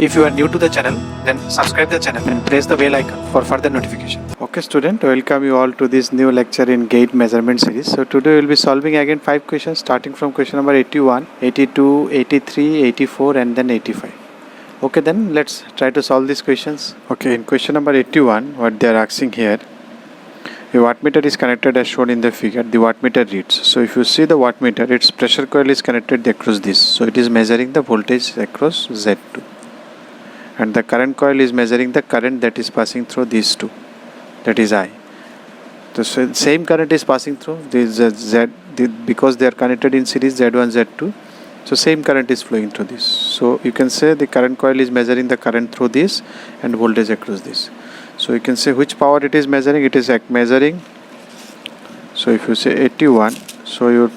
If you are new to the channel, then subscribe the channel and press the bell icon for further notification. Okay student, welcome you all to this new lecture in gate measurement series. So today we will be solving again 5 questions starting from question number 81, 82, 83, 84 and then 85. Okay, then let's try to solve these questions. Okay, in question number 81, what they are asking here, a wattmeter is connected as shown in the figure. The wattmeter reads. So if you see the wattmeter, its pressure coil is connected across this. So it is measuring the voltage across Z2. And the current coil is measuring the current that is passing through these two, that is I. The same current is passing through this because they are connected in series Z1, Z2. So same current is flowing through this. So you can say the current coil is measuring the current through this and voltage across this. So you can say which power it is measuring. It is measuring. So if you say 81, so your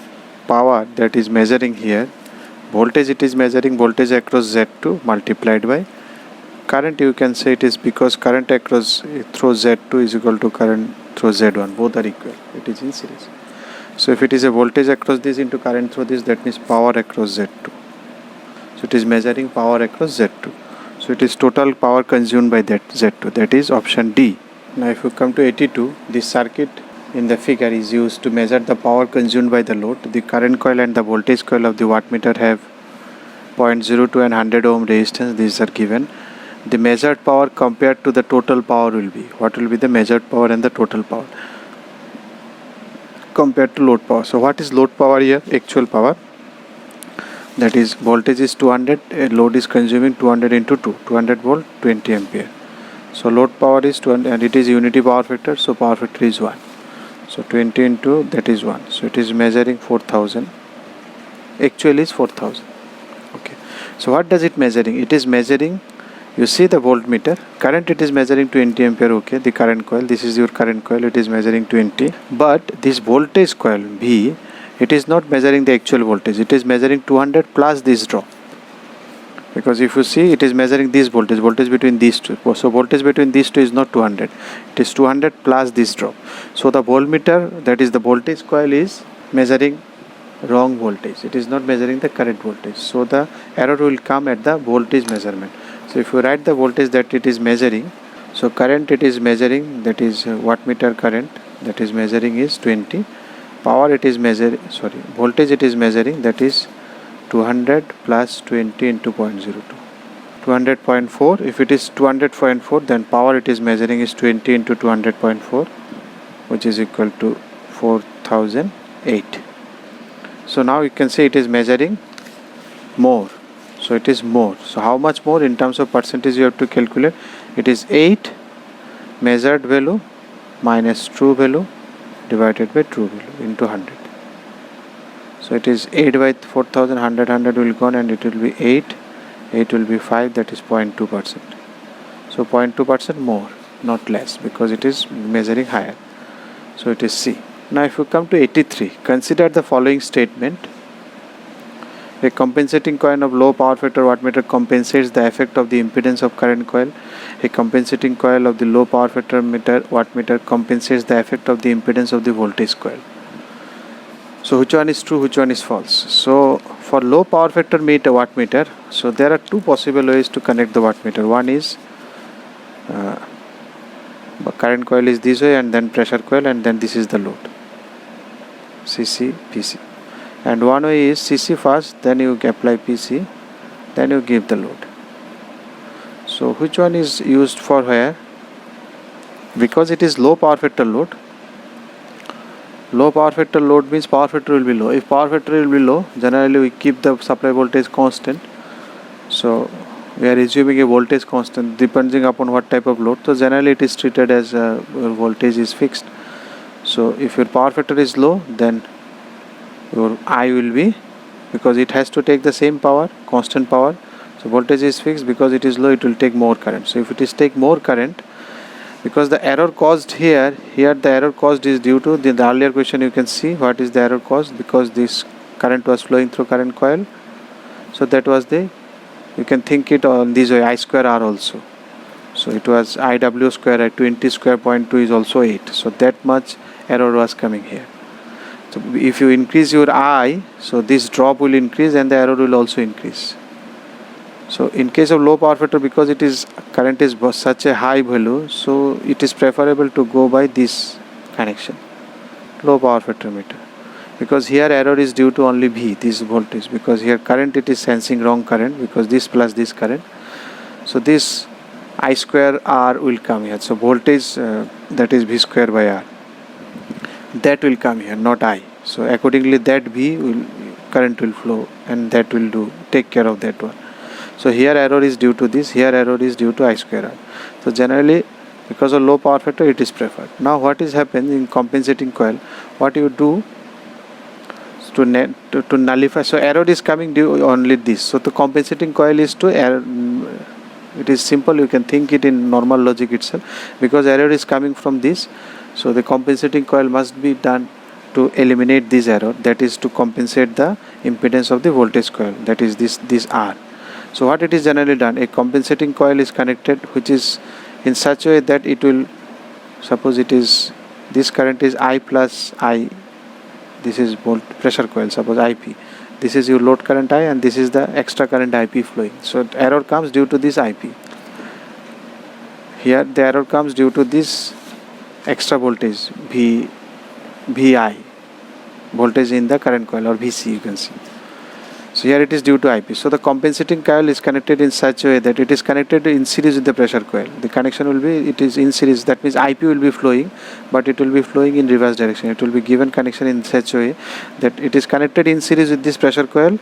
power that is measuring here, voltage it is measuring voltage across Z2 multiplied by current. You can say it is because current across through Z2 is equal to current through Z1. Both are equal. It is in series. So if it is a voltage across this into current through this, that means power across Z2. So it is measuring power across Z2. So it is total power consumed by that Z2. That is option D. Now if you come to 82, this circuit in the figure is used to measure the power consumed by the load. The current coil and the voltage coil of the wattmeter have 0.02 and 100 ohm resistance. These are given. The measured power compared to the total power will be, what will be the measured power and the total power compared to load power. So what is load power here? Actual power, that is voltage is 200, load is consuming 200 into 2, 200 volt, 20 ampere. So load power is 200 and it is unity power factor, so power factor is 1. So 20 into that is 1. So it is measuring 4000. Actually is 4000. Okay. So what does it measuring? It is measuring, you see the voltmeter, current it is measuring 20 ampere, okay, the current coil, this is your current coil, it is measuring 20, but this voltage coil V, it is not measuring the actual voltage, it is measuring 200 plus this drop, because if you see it is measuring this voltage between these two, so voltage between these two is not 200, it is 200 plus this drop. So the voltmeter, that is the voltage coil, is measuring wrong voltage, it is not measuring the current voltage, so the error will come at the voltage measurement. So if you write the voltage that it is measuring, so current it is measuring, that is wattmeter current that is measuring is 20, power it is measuring, voltage it is measuring, that is 200 plus 20 into 0.02, 200.4. If it is 200.4, then power it is measuring is 20 into 200.4, which is equal to 4008. So now you can say it is measuring more. So it is more. So how much more in terms of percentage you have to calculate? It is 8 measured value minus true value divided by true value into 100. So it is 8 by 4000, 100 will go on and it will be 8. 8 will be 5, that is 0.2%. So 0.2% more, not less, because it is measuring higher. So it is C. Now if you come to 83, consider the following statement. A compensating coil of low power factor wattmeter compensates the effect of the impedance of current coil. A compensating coil of the low power factor wattmeter compensates the effect of the impedance of the voltage coil. So which one is true, which one is false? So for low power factor wattmeter, so there are two possible ways to connect the wattmeter. One is current coil is this way and then pressure coil and then this is the load, CC, PC. And one way is CC first, then you apply PC, then you give the load. So which one is used for where? Because it is low power factor load. Low power factor load means power factor will be low. If power factor will be low, generally we keep the supply voltage constant. So we are assuming a voltage constant depending upon what type of load. So generally it is treated as voltage is fixed. So if your power factor is low, then your I will be, because it has to take the same power, constant power. So voltage is fixed, because it is low it will take more current. So if it is take more current, because the error caused here the error caused is due to the earlier question. You can see what is the error caused, because this current was flowing through current coil. So that was the, you can think it on this way, I square R also. So it was IW square at 20 square 0.2 is also 8. So that much error was coming here. So if you increase your I, so this drop will increase and the error will also increase. So in case of low power factor, because it is current is such a high value, so it is preferable to go by this connection, low power factor meter, because here error is due to only V, this voltage, because here current it is sensing wrong current, because this plus this current. So this I square R will come here. So voltage that is V square by R, that will come here, not I. So accordingly that V will, current will flow, and that will take care of that one. So here error is due to this, here error is due to I square R. So generally because of low power factor it is preferred. Now what is happening in compensating coil, what you do to nullify, so error is coming due only this. So the compensating coil is to error, it is simple, you can think it in normal logic itself, because error is coming from this. So the compensating coil must be done to eliminate this error, that is to compensate the impedance of the voltage coil, that is this R. So what it is generally done, a compensating coil is connected which is in such a way that it will, suppose it is, this current is I plus I, this is pressure coil, suppose IP, this is your load current I, and this is the extra current IP flowing. So error comes due to this IP. Here the error comes due to this extra voltage VI, voltage in the current coil, or VC you can see. So here it is due to IP. So the compensating coil is connected in such a way that it is connected in series with the pressure coil. The connection will be, it is in series, that means IP will be flowing, but it will be flowing in reverse direction. It will be given connection in such a way that it is connected in series with this pressure coil,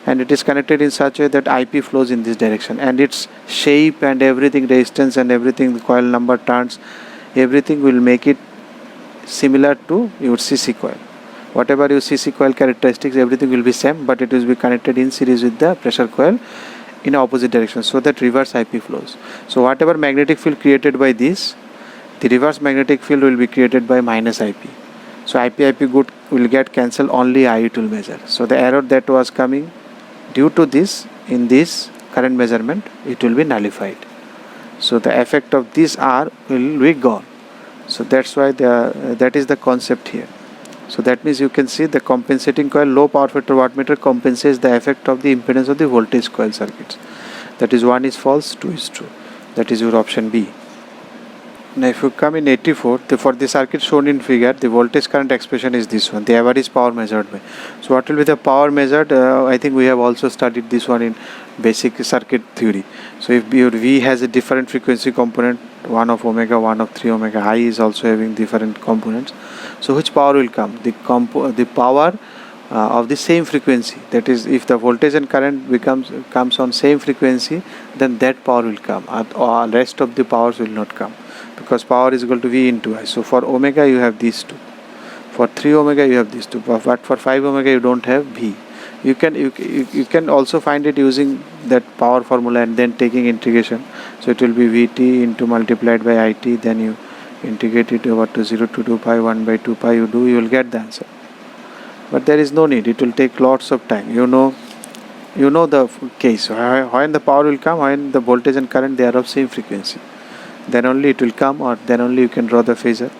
and it is connected in such a way that IP flows in this direction, and its shape and everything, resistance and everything, the coil number, turns, everything will make it similar to your CC coil. Whatever your CC coil characteristics, everything will be same, but it will be connected in series with the pressure coil in opposite direction, so that reverse IP flows. So whatever magnetic field created by this, the reverse magnetic field will be created by minus IP. So IP good will get cancelled, only I it will measure. So the error that was coming due to this in this current measurement, it will be nullified. So the effect of this R will be gone. So that's why that is the concept here. So that means you can see the compensating coil low power factor wattmeter compensates the effect of the impedance of the voltage coil circuits. That is 1 is false, 2 is true. That is your option B. Now if you come in 84, for the circuit shown in figure, the voltage current expression is this one, the average power measured by. So what will be the power measured? I think we have also studied this one in basic circuit theory. So if your V has a different frequency component, 1 of omega, 1 of 3 omega, I is also having different components. So which power will come? The power of the same frequency. That is, if the voltage and current comes on same frequency, then that power will come. Or rest of the powers will not come, because power is equal to V into I. So for omega you have these two. For 3 omega you have these two. But for 5 omega you don't have V. You can also find it using that power formula and then taking integration. So it will be Vt into multiplied by It, then you integrate it over to 0 to 2 pi, 1 by 2 pi, you will get the answer. But there is no need, it will take lots of time. You know the case, when the power will come, when the voltage and current they are of same frequency, then only it will come, or then only you can draw the phasor.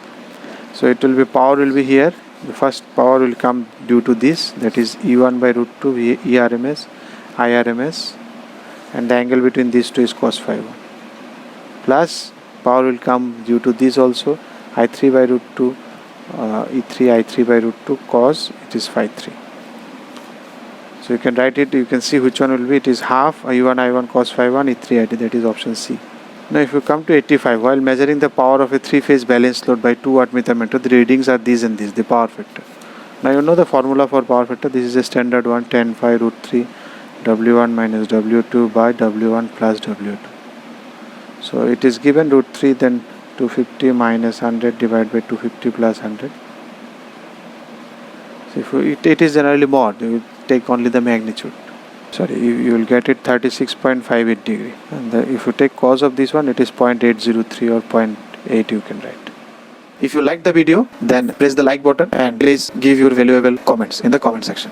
So it will be, power will be here, the first power will come due to this, that is E1 by root 2 ERMS, IRMS, and the angle between these two is cos phi 1. Plus power will come due to this also, I3 by root 2 E3 I3 by root 2 cos, it is phi 3. So you can write it, you can see which one will be, it is half I1 I1 cos phi 1 E3 IT, that is option C. Now if you come to 85, while measuring the power of a 3-phase balanced load by 2 wattmeter method, the readings are these and these, the power factor. Now you know the formula for power factor, this is a standard one, 10 pi root 3 W1 minus W2 by W1 plus W2. So it is given root 3, then 250 minus 100 divided by 250 plus 100. So if it is generally mod, you take only the magnitude. Sorry, you will get it 36.58 degree. And if you take cos of this one, it is 0.803 or 0.8 you can write. If you like the video, then press the like button and please give your valuable comments in the comment section.